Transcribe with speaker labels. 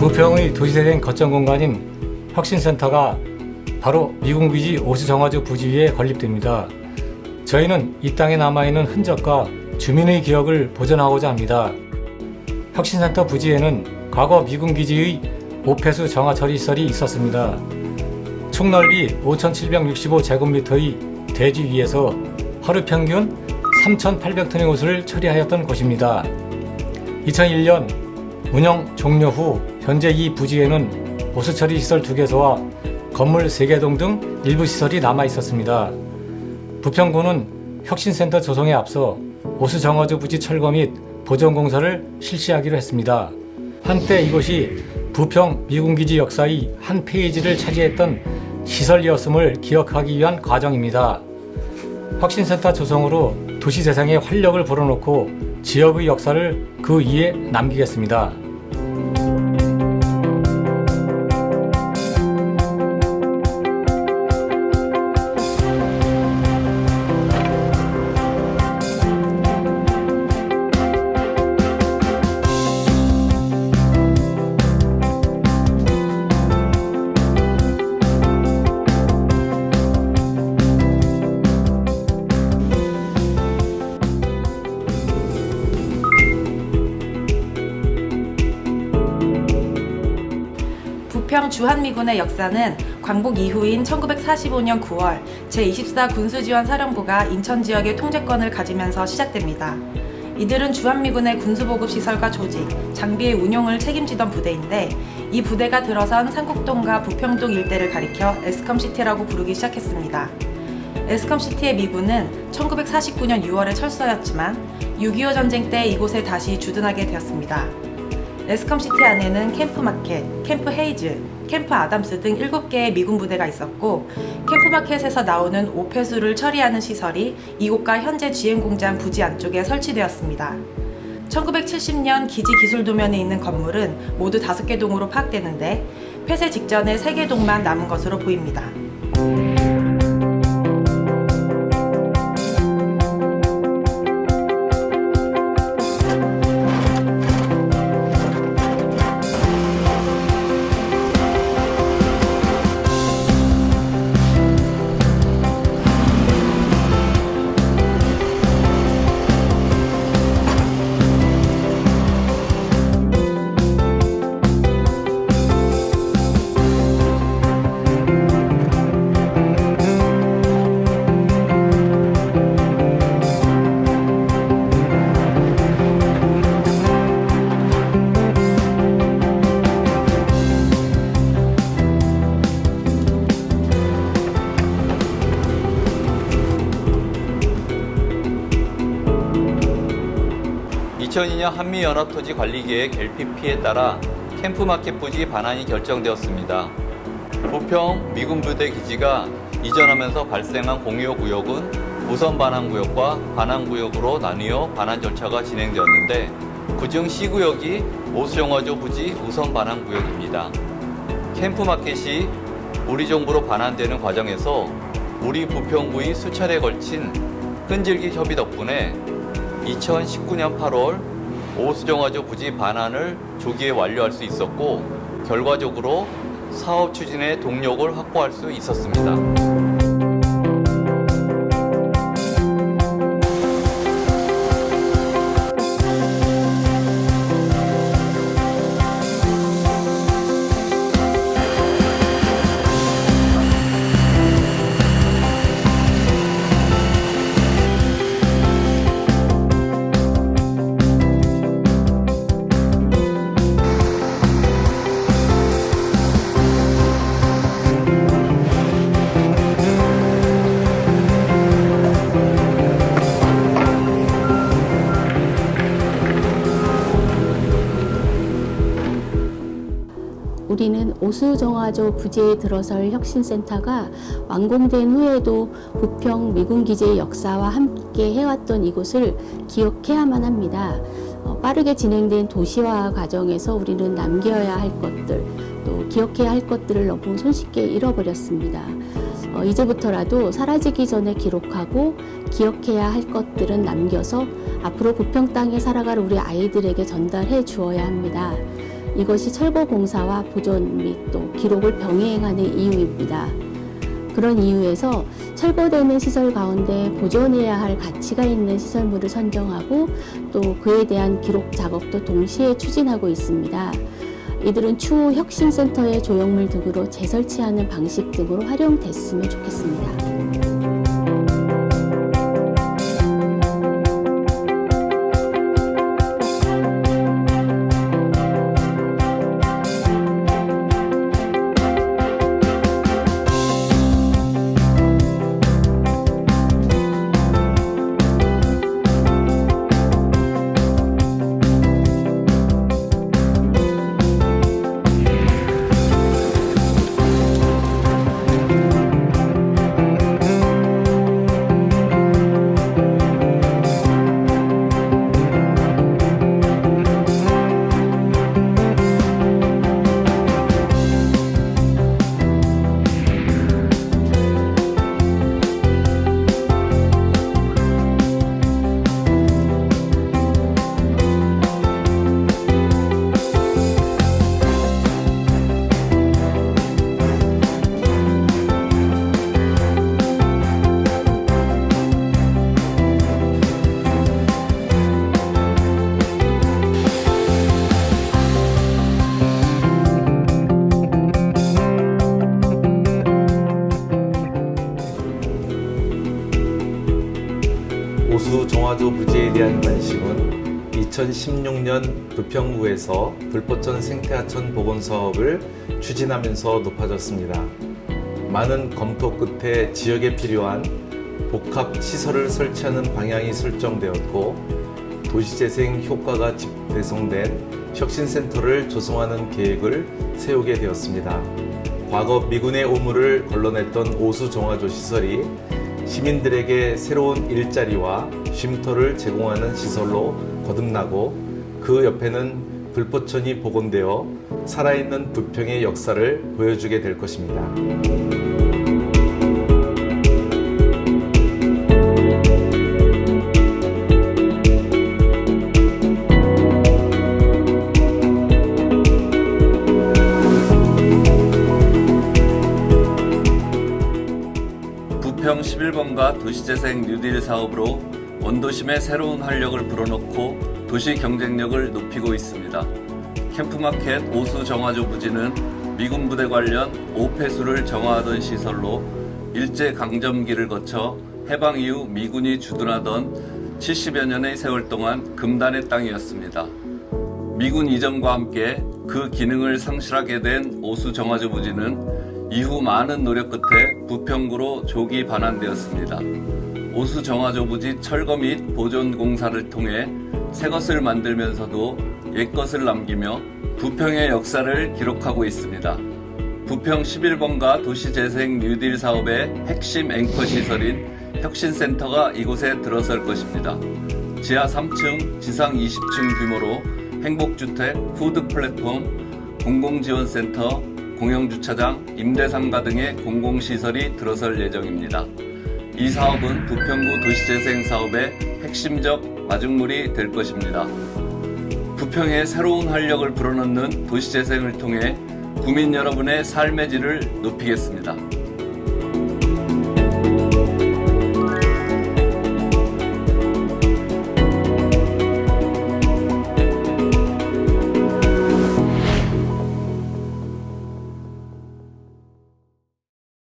Speaker 1: 부평의 도시재생 거점 공간인 혁신센터가 바로 미군기지 오수정화조 부지 위에 건립됩니다. 저희는 이 땅에 남아있는 흔적과 주민의 기억을 보존하고자 합니다. 혁신센터 부지에는 과거 미군기지의 오폐수 정화 처리 시설이 있었습니다. 총 넓이 5,765제곱미터의 대지 위에서 하루 평균 3,800톤의 오수를 처리하였던 곳입니다. 2001년 운영 종료 후 현재 이 부지에는 오수처리 시설 2개소와 건물 3개동 등 일부 시설이 남아 있었습니다. 부평구는 혁신센터 조성에 앞서 오수정화조 부지 철거 및 보존공사를 실시하기로 했습니다. 한때 이곳이 부평 미군기지 역사의 한 페이지를 차지했던 시설이었음을 기억하기 위한 과정입니다. 혁신센터 조성으로 도시 재생에 활력을 불어넣고 지역의 역사를 그 위에 남기겠습니다.
Speaker 2: 부평 주한미군의 역사는 광복 이후인 1945년 9월 제24 군수지원사령부가 인천 지역의 통제권을 가지면서 시작됩니다. 이들은 주한미군의 군수보급시설과 조직, 장비의 운용을 책임지던 부대인데 이 부대가 들어선 상국동과 부평동 일대를 가리켜 에스컴시티라고 부르기 시작했습니다. 에스컴시티의 미군은 1949년 6월에 철수하였지만 6.25 전쟁 때 이곳에 다시 주둔하게 되었습니다. 에스컴시티 안에는 캠프마켓, 캠프 헤이즈, 캠프 아담스 등 7개의 미군 부대가 있었고 캠프마켓에서 나오는 오폐수를 처리하는 시설이 이곳과 현재 GM공장 부지 안쪽에 설치되었습니다. 1970년 기지 기술도면에 있는 건물은 모두 5개 동으로 파악되는데 폐쇄 직전에 3개 동만 남은 것으로 보입니다.
Speaker 3: (2002년) 한미연합토지관리계획 LPP에 따라 캠프마켓 부지 반환이 결정되었습니다. 부평 미군부대 기지가 이전하면서 발생한 공유구역은 우선 반환구역과 반환구역으로 나뉘어 반환 절차가 진행되었는데 그중 C구역이 오수정화조 부지 우선 반환구역입니다. 캠프마켓이 우리 정부로 반환되는 과정에서 우리 부평구의 수차례 걸친 끈질긴 협의 덕분에 2019년 8월 오수정화조 부지 반환을 조기에 완료할 수 있었고 결과적으로 사업 추진에 동력을 확보할 수 있었습니다.
Speaker 4: 우리는 오수정화조 부지에 들어설 혁신센터가 완공된 후에도 부평 미군기지의 역사와 함께 해왔던 이곳을 기억해야만 합니다. 빠르게 진행된 도시화 과정에서 우리는 남겨야 할 것들, 또 기억해야 할 것들을 너무 손쉽게 잃어버렸습니다. 이제부터라도 사라지기 전에 기록하고 기억해야 할 것들은 남겨서 앞으로 부평 땅에 살아갈 우리 아이들에게 전달해 주어야 합니다. 이것이 철거 공사와 보존 및 또 기록을 병행하는 이유입니다. 그런 이유에서 철거되는 시설 가운데 보존해야 할 가치가 있는 시설물을 선정하고 또 그에 대한 기록 작업도 동시에 추진하고 있습니다. 이들은 추후 혁신센터의 조형물 등으로 재설치하는 방식 등으로 활용됐으면 좋겠습니다.
Speaker 5: 오수 정화조 부지에 대한 관심은 2016년 부평구에서 불포천 생태하천 복원 사업을 추진하면서 높아졌습니다. 많은 검토 끝에 지역에 필요한 복합 시설을 설치하는 방향이 설정되었고 도시재생 효과가 집대성된 혁신센터를 조성하는 계획을 세우게 되었습니다. 과거 미군의 오물을 걸러냈던 오수 정화조 시설이 시민들에게 새로운 일자리와 쉼터를 제공하는 시설로 거듭나고 그 옆에는 불포천이 복원되어 살아있는 부평의 역사를 보여주게 될 것입니다.
Speaker 3: 부평 11번가 도시재생 뉴딜 사업으로 원도심에 새로운 활력을 불어넣고 도시 경쟁력을 높이고 있습니다. 캠프마켓 오수 정화조 부지는 미군 부대 관련 5폐수를 정화하던 시설로 일제강점기를 거쳐 해방 이후 미군이 주둔하던 70여 년의 세월 동안 금단의 땅이었습니다. 미군 이전과 함께 그 기능을 상실하게 된 오수 정화조 부지는 이후 많은 노력 끝에 부평구로 조기 반환되었습니다. 오수 정화조 부지 철거 및 보존 공사를 통해 새 것을 만들면서도 옛 것을 남기며 부평의 역사를 기록하고 있습니다. 부평 11번가 도시재생 뉴딜 사업의 핵심 앵커 시설인 혁신센터가 이곳에 들어설 것입니다. 지하 3층, 지상 20층 규모로 행복주택, 푸드 플랫폼, 공공지원센터, 공영주차장, 임대상가 등의 공공시설이 들어설 예정입니다. 이 사업은 부평구 도시재생 사업의 핵심적 마중물이 될 것입니다. 부평에 새로운 활력을 불어넣는 도시재생을 통해 구민 여러분의 삶의 질을 높이겠습니다.